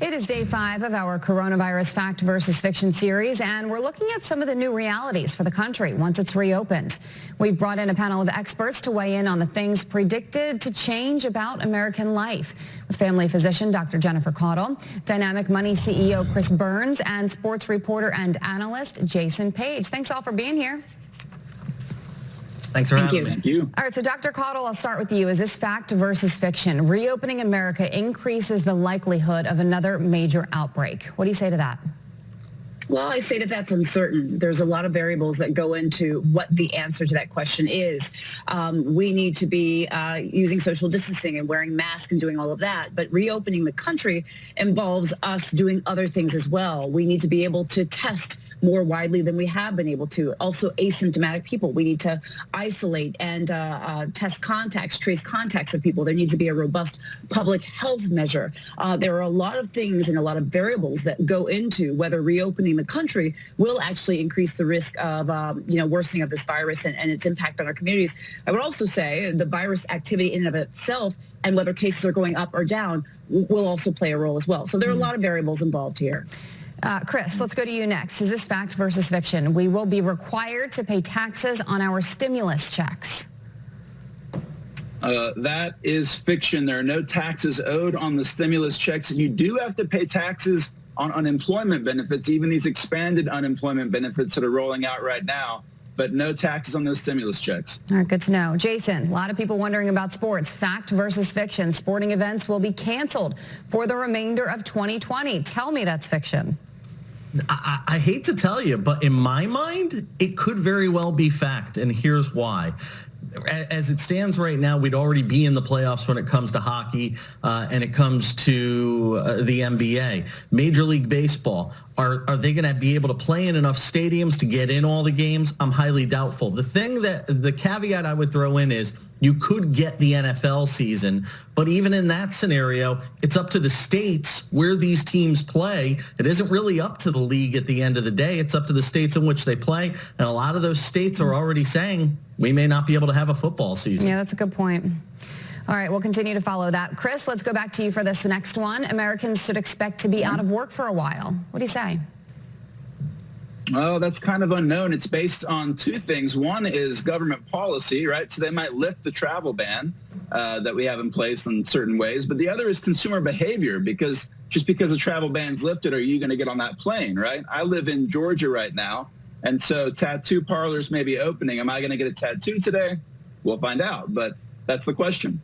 It is day 5 of our coronavirus fact versus fiction series, and we're looking at some of the new realities for the country once it's reopened. We've brought in a panel of experts to weigh in on the things predicted to change about American life, with family physician Dr. Jennifer Caudle, Dynamic Money CEO Chris Burns, and sports reporter and analyst Jason Page. Thanks all for being here. Thanks for having me. Thank you. All right, so Dr. Caudle, I'll start with you. Is this fact versus fiction? Reopening America increases the likelihood of another major outbreak. What do you say to that? Well, I say that that's uncertain. There's a lot of variables that go into what the answer to that question is. We need to be using social distancing and wearing masks and doing all of that. But reopening the country involves us doing other things as well. We need to be able to test more widely than we have been able to. Also, asymptomatic people. We need to isolate and test contacts, trace contacts of people. There needs to be a robust public health measure. There are a lot of things and a lot of variables that go into whether reopening the country will actually increase the risk of worsening of this virus and its impact on our communities. I would also say the virus activity in and of itself and whether cases are going up or down will also play a role as well. So there are a lot of variables involved here. Chris, let's go to you next. Is this fact versus fiction? We will be required to pay taxes on our stimulus checks. That is fiction. There are no taxes owed on the stimulus checks. You do have to pay taxes on unemployment benefits, even these expanded unemployment benefits that are rolling out right now, but no taxes on those stimulus checks. All right, good to know. Jason, a lot of people wondering about sports. Fact versus fiction. Sporting events will be canceled for the remainder of 2020. Tell me that's fiction. I hate to tell you, but in my mind, it could very well be fact, and here's why. As it stands right now, we'd already be in the playoffs when it comes to hockey and it comes to the NBA. Major League Baseball, are they going to be able to play in enough stadiums to get in all the games? I'm highly doubtful. The caveat I would throw in is you could get the NFL season, but even in that scenario, it's up to the states where these teams play. It isn't really up to the league at the end of the day. It's up to the states in which they play, and a lot of those states are already saying we may not be able to have a football season. Yeah, that's a good point. All right, we'll continue to follow that. Chris, let's go back to you for this next one. Americans should expect to be out of work for a while. What do you say? Well, that's kind of unknown. It's based on two things. One is government policy, right? So they might lift the travel ban that we have in place in certain ways. But the other is consumer behavior, because just because the travel ban's lifted, are you going to get on that plane, right? I live in Georgia right now, and so tattoo parlors may be opening. Am I going to get a tattoo today? We'll find out, but that's the question.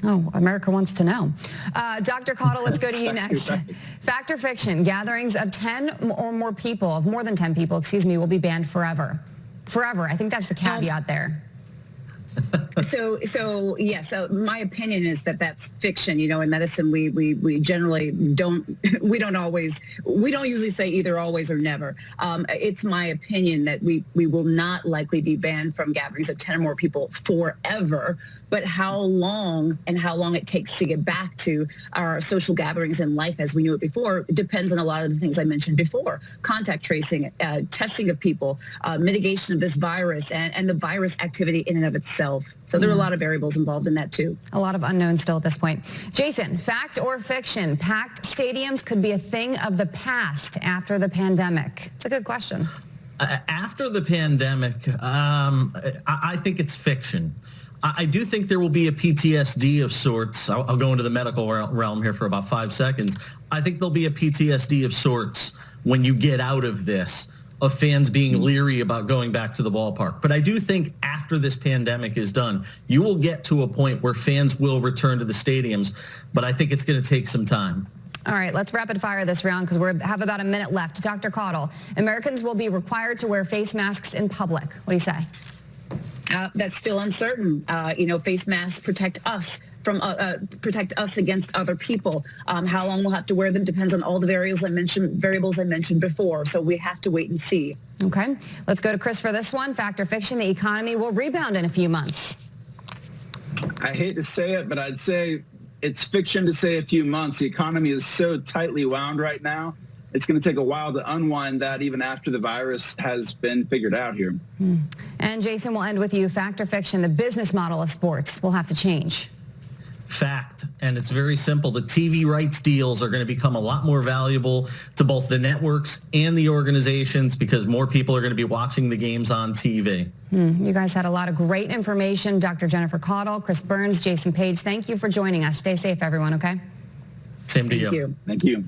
Oh, America wants to know. Dr. Caudle, let's go to you next. Fact or fiction, gatherings of 10 or more people, of more than 10 people, will be banned forever. Forever. I think that's the caveat there. So my opinion is that that's fiction. You know, in medicine, we generally don't usually say either always or never. It's my opinion that we will not likely be banned from gatherings of 10 or more people forever. But how long it takes to get back to our social gatherings in life as we knew it before depends on a lot of the things I mentioned before: contact tracing, testing of people, mitigation of this virus, and the virus activity in and of itself. So there are a lot of variables involved in that too. A lot of unknowns still at this point. Jason, fact or fiction? Packed stadiums could be a thing of the past after the pandemic. It's a good question. After the pandemic, I think it's fiction. I do think there will be a PTSD of sorts. I'll go into the medical realm here for about 5 seconds. I think there'll be a PTSD of sorts when you get out of this, of fans being leery about going back to the ballpark. But I do think after this pandemic is done, you will get to a point where fans will return to the stadiums, but I think it's going to take some time. All right, let's rapid fire this round because we have about a minute left. Dr. Caudle, Americans will be required to wear face masks in public. What do you say? That's still uncertain. Face masks protect us from protect us against other people. How long we'll have to wear them depends on all the variables I mentioned before. So we have to wait and see. Okay, let's go to Chris for this one. Fact or fiction? The economy will rebound in a few months. I hate to say it, but I'd say it's fiction to say a few months. The economy is so tightly wound right now. It's going to take a while to unwind that even after the virus has been figured out here. And Jason, we'll end with you. Fact or fiction? The business model of sports will have to change. Fact. And it's very simple. The TV rights deals are going to become a lot more valuable to both the networks and the organizations because more people are going to be watching the games on TV. You guys had a lot of great information. Dr. Jennifer Caudle, Chris Burns, Jason Page, thank you for joining us. Stay safe, everyone, okay? Same to you. Thank you.